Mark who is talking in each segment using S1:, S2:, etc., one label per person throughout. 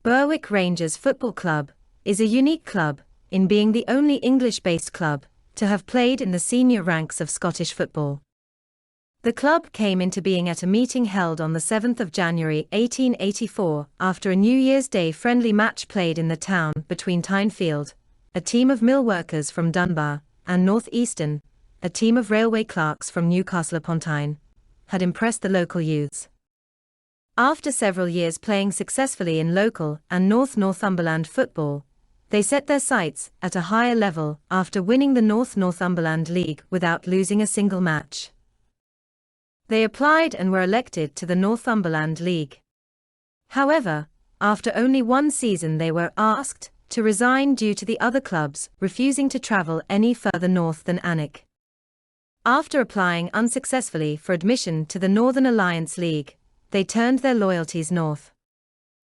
S1: Berwick Rangers Football Club is a unique club in being the only English-based club to have played in the senior ranks of Scottish football. The club came into being at a meeting held on the 7th of January 1884 after a New Year's Day friendly match played in the town between Tynefield, a team of mill workers from Dunbar, and North Eastern, a team of railway clerks from Newcastle upon Tyne, had impressed the local youths. After several years playing successfully in local and North Northumberland football, they set their sights at a higher level after winning the North Northumberland League without losing a single match. They applied and were elected to the Northumberland League. However, after only one season they were asked to resign due to the other clubs refusing to travel any further north than Alnwick. After applying unsuccessfully for admission to the Northern Alliance League, they turned their loyalties north.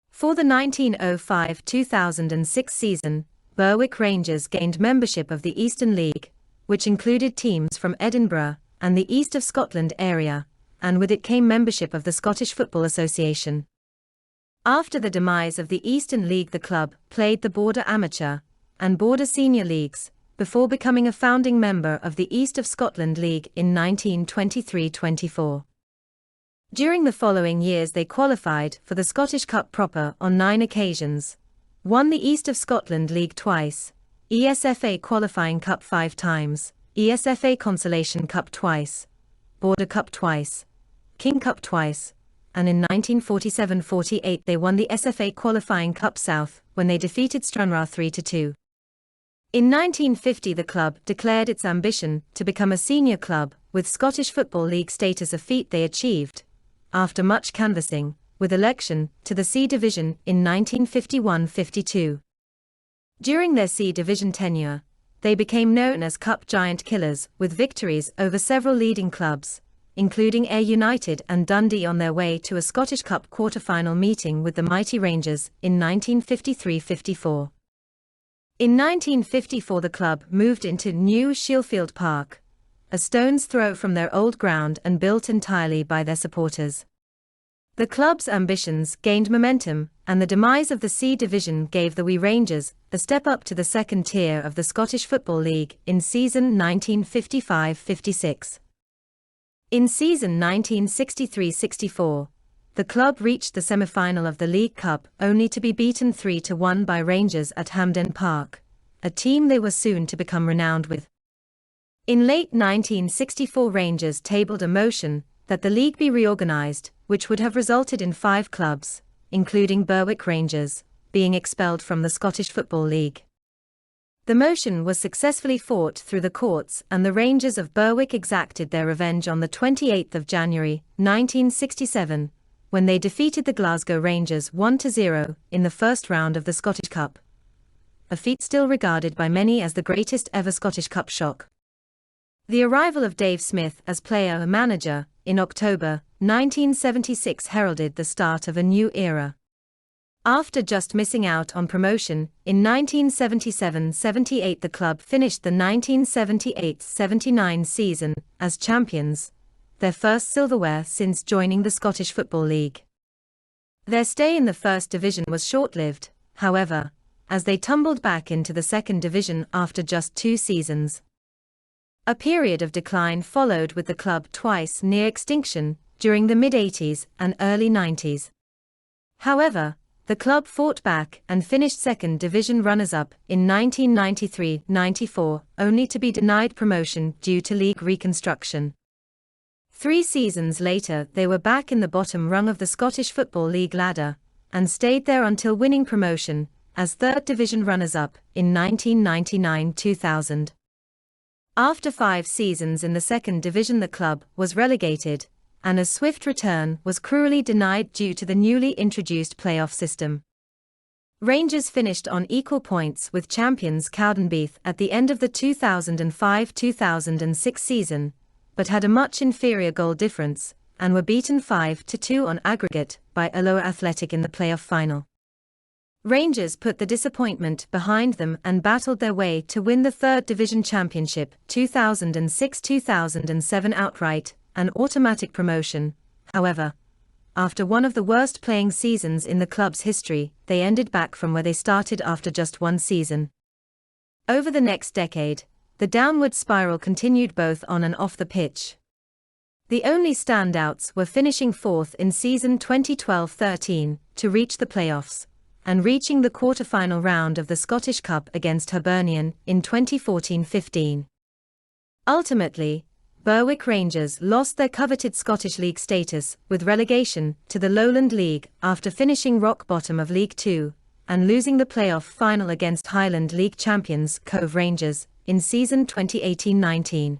S1: For the 1905-2006 season, Berwick Rangers gained membership of the Eastern League, which included teams from Edinburgh and the East of Scotland area, and with it came membership of the Scottish Football Association. After the demise of the Eastern League, the club played the Border Amateur and Border Senior Leagues, before becoming a founding member of the East of Scotland League in 1923-24. During the following years they qualified for the Scottish Cup proper on 9 occasions, won the East of Scotland League twice, ESFA Qualifying Cup 5 times, ESFA Consolation Cup twice, Border Cup twice, King Cup twice, and in 1947-48 they won the SFA Qualifying Cup South when they defeated Stranraer 3-2. In 1950 the club declared its ambition to become a senior club with Scottish Football League status, a feat they achieved after much canvassing, with election to the C Division in 1951-52. During their C Division tenure, they became known as Cup Giant Killers, with victories over several leading clubs, including Ayr United and Dundee, on their way to a Scottish Cup quarter-final meeting with the mighty Rangers in 1953-54. In 1954 the club moved into New Shielfield Park, a stone's throw from their old ground and built entirely by their supporters. The club's ambitions gained momentum, and the demise of the C Division gave the Wee Rangers a step up to the second tier of the Scottish Football League in season 1955-56. In season 1963-64, the club reached the semi-final of the League Cup only to be beaten 3-1 by Rangers at Hampden Park, a team they were soon to become renowned with. In late 1964 Rangers tabled a motion that the league be reorganised, which would have resulted in 5 clubs, including Berwick Rangers, being expelled from the Scottish Football League. The motion was successfully fought through the courts, and the Rangers of Berwick exacted their revenge on the 28th of January, 1967, when they defeated the Glasgow Rangers 1-0 in the first round of the Scottish Cup, a feat still regarded by many as the greatest ever Scottish Cup shock. The arrival of Dave Smith as player-manager in October 1976 heralded the start of a new era. After just missing out on promotion in 1977-78, the club finished the 1978-79 season as champions, their first silverware since joining the Scottish Football League. Their stay in the First Division was short-lived, however, as they tumbled back into the Second Division after just 2 seasons. A period of decline followed, with the club twice near extinction during the mid-80s and early 90s. However, the club fought back and finished Second Division runners-up in 1993-94, only to be denied promotion due to league reconstruction. 3 seasons later they were back in the bottom rung of the Scottish Football League ladder, and stayed there until winning promotion as Third Division runners-up in 1999-2000. After 5 seasons in the Second Division the club was relegated, and a swift return was cruelly denied due to the newly introduced playoff system. Rangers finished on equal points with champions Cowdenbeath at the end of the 2005-2006 season, but had a much inferior goal difference, and were beaten 5-2 on aggregate by Alloa Athletic in the playoff final. Rangers put the disappointment behind them and battled their way to win the Third Division Championship 2006-2007 outright, an automatic promotion, however, after one of the worst playing seasons in the club's history, they ended back from where they started after just one season. Over the next decade, the downward spiral continued both on and off the pitch. The only standouts were finishing fourth in season 2012-13 to reach the playoffs, and reaching the quarter-final round of the Scottish Cup against Hibernian in 2014-15. Ultimately, Berwick Rangers lost their coveted Scottish League status with relegation to the Lowland League after finishing rock bottom of League Two and losing the playoff final against Highland League champions Cove Rangers in season 2018-19.